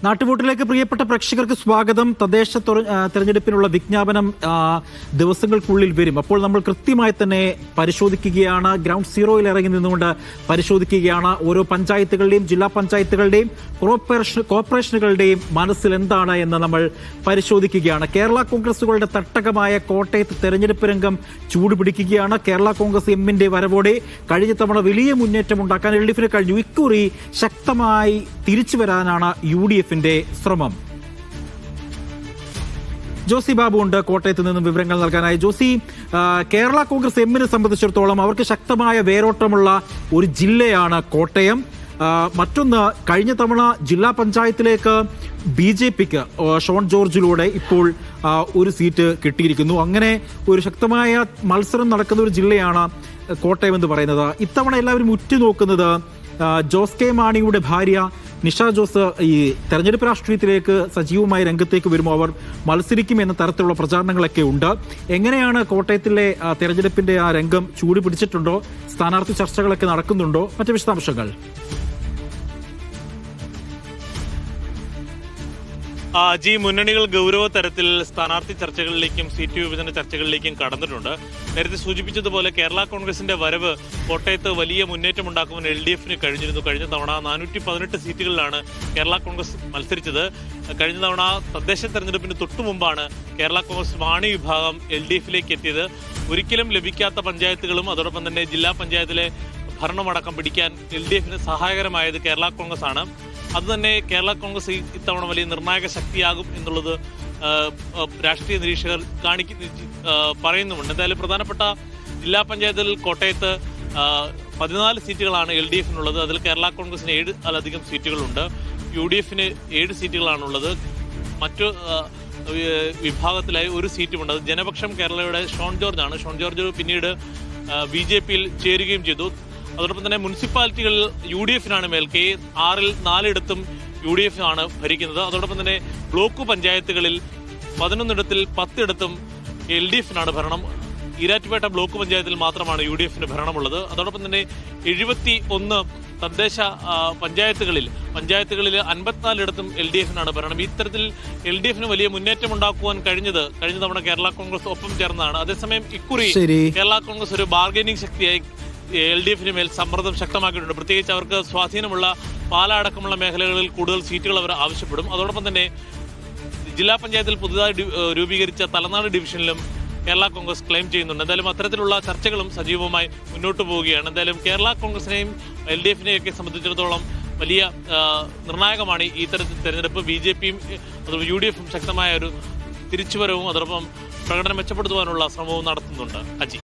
നാട്ടുവോട്ടിലേക്ക് പ്രിയപ്പെട്ട പ്രേക്ഷകർക്ക് സ്വാഗതം. തദ്ദേശ തെരഞ്ഞെടുപ്പിനുള്ള വിജ്ഞാപനം ദിവസങ്ങൾക്കുള്ളിൽ വരും. അപ്പോൾ നമ്മൾ കൃത്യമായി തന്നെ പരിശോധിക്കുകയാണ്. ഗ്രൗണ്ട് സീറോയിൽ ഇറങ്ങി നിന്നുകൊണ്ട് പരിശോധിക്കുകയാണ്. ഓരോ പഞ്ചായത്തുകളുടെയും ജില്ലാ പഞ്ചായത്തുകളുടെയും കോർപ്പറേഷനുകളുടെയും മനസ്സിൽ എന്താണ് എന്ന് നമ്മൾ പരിശോധിക്കുകയാണ്. കേരള കോൺഗ്രസുകളുടെ തട്ടകമായ കോട്ടയത്ത് തെരഞ്ഞെടുപ്പ് രംഗം ചൂടുപിടിക്കുകയാണ്. കേരള കോൺഗ്രസ് എമ്മിന്റെ വരവോടെ കഴിഞ്ഞ തവണ വലിയ മുന്നേറ്റം ഉണ്ടാക്കാൻ LDF-ന് കഴിഞ്ഞു. ഇക്കുറി ശക്തമായി തിരിച്ചു വരാനാണ് UDF-ന്റെ ശ്രമം. ജോസി ബാബു ഉണ്ട് കോട്ടയത്ത് നിന്നും വിവരങ്ങൾ നൽകാനായി. ജോസി, കേരള കോൺഗ്രസ് എമ്മിനെ സംബന്ധിച്ചിടത്തോളം അവർക്ക് ശക്തമായ വേരോട്ടമുള്ള ഒരു ജില്ലയാണ് കോട്ടയം. മറ്റൊന്ന്, കഴിഞ്ഞ തവണ ജില്ലാ പഞ്ചായത്തിലേക്ക് BJP-ക്ക് ഷോൺ ജോർജിലൂടെ ഇപ്പോൾ ഒരു സീറ്റ് കിട്ടിയിരിക്കുന്നു. അങ്ങനെ ഒരു ശക്തമായ മത്സരം നടക്കുന്ന ഒരു ജില്ലയാണ് കോട്ടയം എന്ന് പറയുന്നത്. ഇത്തവണ എല്ലാവരും ഉറ്റുനോക്കുന്നത് ജോസ് കെ മാണിയുടെ ഭാര്യ നിഷ ജോസ് ഈ തെരഞ്ഞെടുപ്പ് രാഷ്ട്രീയത്തിലേക്ക് സജീവമായി രംഗത്തേക്ക് വരുമ്പോൾ അവർ മത്സരിക്കും എന്ന തരത്തിലുള്ള പ്രചാരണങ്ങളൊക്കെ ഉണ്ട്. എങ്ങനെയാണ് കോട്ടയത്തിലെ തെരഞ്ഞെടുപ്പിന്റെ ആ രംഗം ചൂട് പിടിച്ചിട്ടുണ്ടോ? സ്ഥാനാർത്ഥി ചർച്ചകളൊക്കെ നടക്കുന്നുണ്ടോ? മറ്റു വിശദാംശങ്ങൾ. മുന്നണികൾ ഗൗരവ തരത്തിൽ സ്ഥാനാർത്ഥി ചർച്ചകളിലേക്കും സീറ്റ് വിഭജന ചർച്ചകളിലേക്കും കടന്നിട്ടുണ്ട്. നേരത്തെ സൂചിപ്പിച്ചതുപോലെ കേരള കോൺഗ്രസിന്റെ വരവ് കോട്ടയത്ത് വലിയ മുന്നേറ്റം ഉണ്ടാക്കുവാൻ LDF-ന് കഴിഞ്ഞിരുന്നു. കഴിഞ്ഞ തവണ 418 സീറ്റുകളിലാണ് കേരള കോൺഗ്രസ് മത്സരിച്ചത്. കഴിഞ്ഞ തവണ തദ്ദേശ തെരഞ്ഞെടുപ്പിന് തൊട്ടു മുമ്പാണ് കേരള കോൺഗ്രസ് വാണി വിഭാഗം LDF-ലേക്ക് എത്തിയത്. ഒരിക്കലും ലഭിക്കാത്ത പഞ്ചായത്തുകളും അതോടൊപ്പം തന്നെ ജില്ലാ പഞ്ചായത്തിലെ ഭരണമടക്കം പിടിക്കാൻ LDF-ന് സഹായകരമായത് കേരള കോൺഗ്രസ് ആണ്. അതുതന്നെ കേരള കോൺഗ്രസ് ഇത്തവണ വലിയ നിർണായക ശക്തിയാകും എന്നുള്ളത് രാഷ്ട്രീയ നിരീക്ഷകർ പറയുന്നുമുണ്ട്. എന്തായാലും പ്രധാനപ്പെട്ട ജില്ലാ പഞ്ചായത്തിൽ കോട്ടയത്ത് 14 സീറ്റുകളാണ് LDF-നുള്ളത്. അതിൽ കേരള കോൺഗ്രസിന് 7 സീറ്റുകളുണ്ട്. UDF-ന് 7 സീറ്റുകളാണുള്ളത്. മറ്റു വിഭാഗത്തിലായി ഒരു സീറ്റുമുണ്ട്. അത് ജനപക്ഷം കേരളയുടെ ഷോൺ ജോർജ് ആണ്. ഷോൺ ജോർജ് പിന്നീട് BJP-യിൽ ചേരുകയും ചെയ്തു. അതോടൊപ്പം തന്നെ മുനിസിപ്പാലിറ്റികളിൽ UDF-നാണ് മേൽക്കൈ. 6-ൽ 4 UDF ആണ് ഭരിക്കുന്നത്. അതോടൊപ്പം തന്നെ ബ്ലോക്ക് പഞ്ചായത്തുകളിൽ 11 10 LDF-നാണ് ഭരണം. ഈരാറ്റുപേട്ട ബ്ലോക്ക് പഞ്ചായത്തിൽ മാത്രമാണ് UDF-ന് ഭരണമുള്ളത്. അതോടൊപ്പം തന്നെ 71 തദ്ദേശ പഞ്ചായത്തുകളിൽ 54 LDF-നാണ് ഭരണം. ഇത്തരത്തിൽ LDF-ന് വലിയ മുന്നേറ്റം ഉണ്ടാക്കുവാൻ കഴിഞ്ഞത് കഴിഞ്ഞ തവണ കേരള കോൺഗ്രസ് ഒപ്പം ചേർന്നതാണ്. അതേസമയം ഇക്കുറി കേരള കോൺഗ്രസ് ഒരു ബാർഗൈനിങ് ശക്തിയായി LDF-ന് മേൽ സമ്മർദ്ദം ശക്തമാക്കിയിട്ടുണ്ട്. പ്രത്യേകിച്ച് അവർക്ക് സ്വാധീനമുള്ള പാലടക്കമുള്ള മേഖലകളിൽ കൂടുതൽ സീറ്റുകൾ അവർ ആവശ്യപ്പെടും. അതോടൊപ്പം തന്നെ ജില്ലാ പഞ്ചായത്തിൽ പുതുതായി രൂപീകരിച്ച തലനാട് ഡിവിഷനിലും കേരള കോൺഗ്രസ് ക്ലെയിം ചെയ്യുന്നുണ്ട്. എന്തായാലും അത്തരത്തിലുള്ള ചർച്ചകളും സജീവമായി മുന്നോട്ട് പോവുകയാണ്. എന്തായാലും കേരള കോൺഗ്രസിനെയും LDF-നെയും ഒക്കെ സംബന്ധിച്ചിടത്തോളം വലിയ നിർണായകമാണ് ഈ തരത്തിൽ തെരഞ്ഞെടുപ്പ്. BJP-യും UDF-ഉം ശക്തമായ ഒരു തിരിച്ചുവരവും അതോടൊപ്പം പ്രകടനം മെച്ചപ്പെടുത്തുവാനുള്ള ശ്രമവും നടത്തുന്നുണ്ട്. അജി.